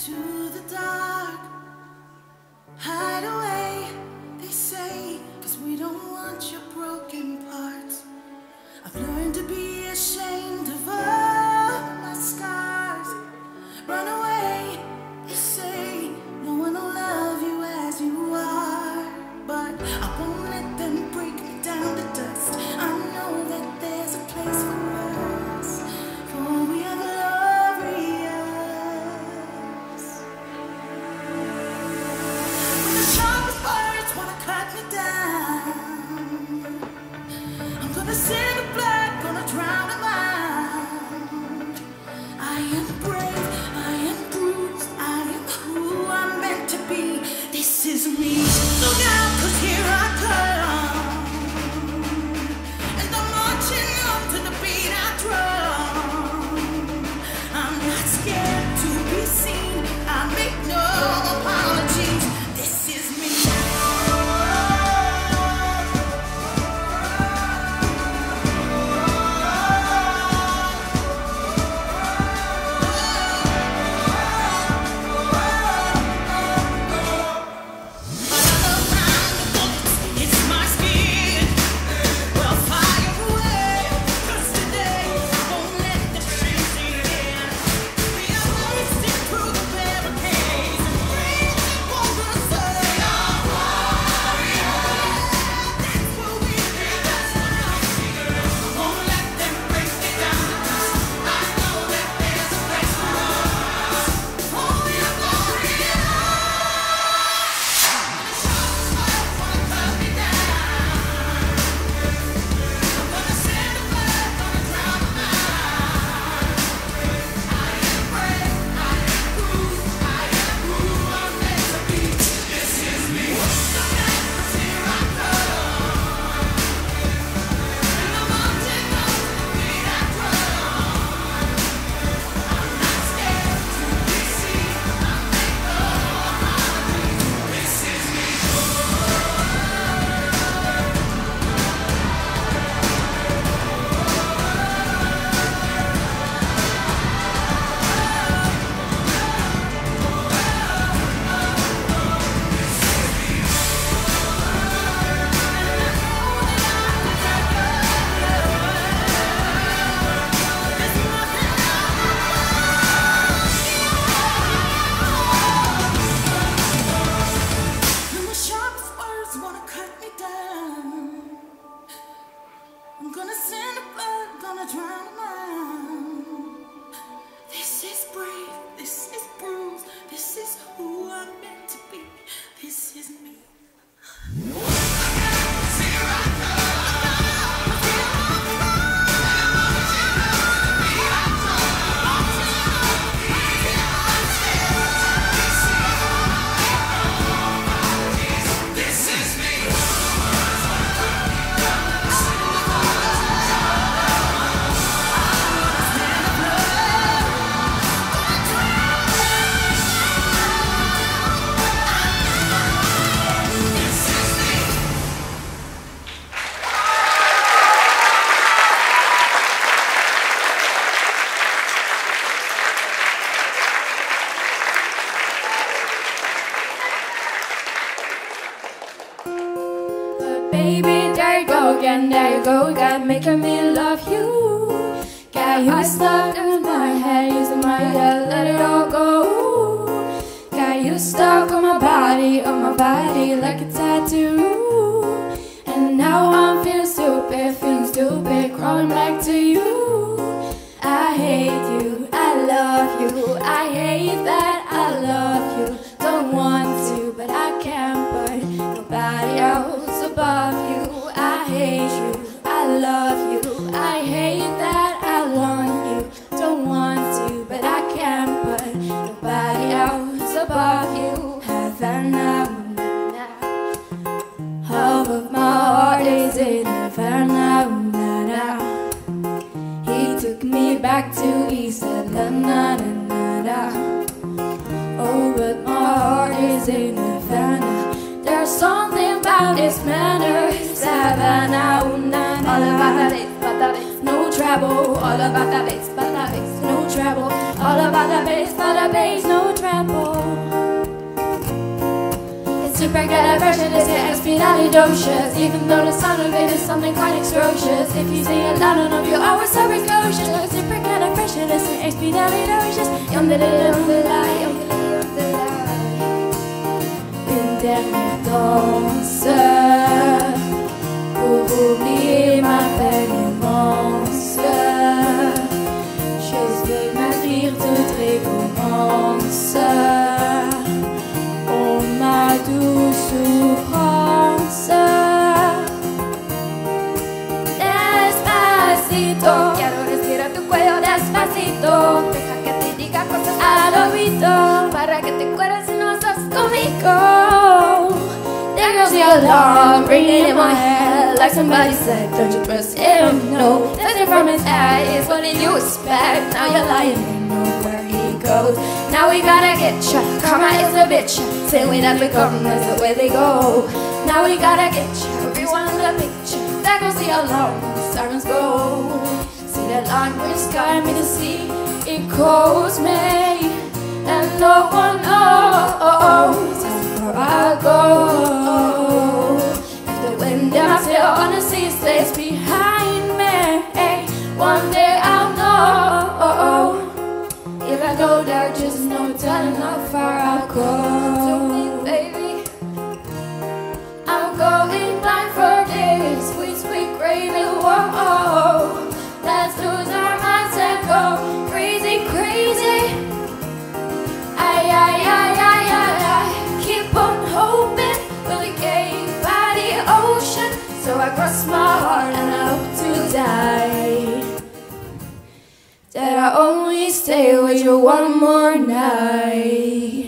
to the dark. Hide away, they say, 'cause we don't want your broken parts. I've learned to be ashamed of all my scars. Run away, they say, no one will love you as you are. But I won't let them break me down to dust. I know that there's a place for us, for we are glorious. When the sharpest words wanna cut me down, I'm gonna send the blood, gonna drown them out. I am brave, I am bruised, I am who I'm meant to be. This is me. Look out, 'cause here I come, and I'm marching on to the beat I drum. I'm not scared to be seen, I make no apologies. This is me. It's my skin. Well, fire away, 'cause today I won't let the shame sink in. We are bursting through the barricades and breathing over the soil. That's what we do. Won't let them break me down. I know that there's a place for us. Oh, we are glorious. Wanna cut me down. I'm gonna send the blood, gonna drown them out. I am brave, I am bruised, I am who I'm meant to be. This is me. Look out, 'cause here I come, and I'm marching on to the beat I drum. I'm not scared to be seen, I make no apologies. This is me. When the sharpest words wanna cut me down, I'm gonna send the blood, gonna drown them out. This is brave, this is bruised, this is who I'm meant to be. This is me. This is me. But baby, there you go again, there you go again, making me love you. Got you stuck in my head, using my head, let it all go. Got you stuck on my body like a tattoo. And now I'm feeling stupid, crawling back to you. I hate you, I love you, I hate that I love you. Don't want to, but I can't, but nobody else above you. I hate you, I love you, I hate that I want you. Don't want to, but I can't, but nobody else above you. Havana, half of my heart is in Havana. He took me back to East Atlanta. Oh, but my heart is in Havana. There's something about his manners. Havana, all about that bass, no trouble. All about that bass, no trouble. All about Bada bass, no treble. It's supercalifragilisticexpialidocious, even though the sound of it is something quite atrocious. If you sing it loud enough, you're always so precocious. Supercalifragilisticexpialidocious. Une dernière danse pour oublier ma peine immense. Je vais m'avenir, toute récompense. Oh ma douce souffrance. Despacito, quiero respirar tu cuello despacito. Deja que te diga cosas al oído, para que te acuerdes si no estás conmigo. There goes the alarm, ringing in my head, like somebody said, don't you trust him? No, that's it from his eyes. What did you expect? Now you're lying, you know where he goes. Now we gotta get ya, karma is a bitch. Say we never come, that's the way they go. Now we gotta get ya, everyone in the picture. There goes the alarm, the sirens go. See that line where the sky made the sea, it calls me, and no one knows where I go. If the wind and I sail on the sea stays behind me, one day I'll know. If I go there, just no telling how far I'll go. To me, baby, I'm going blind for this sweet, sweet gravy. Whoa, let's lose our minds and go crazy, crazy. Keep on hoping we'll be gay by the ocean. So I cross my heart and I hope to die, that I only stay with you one more night.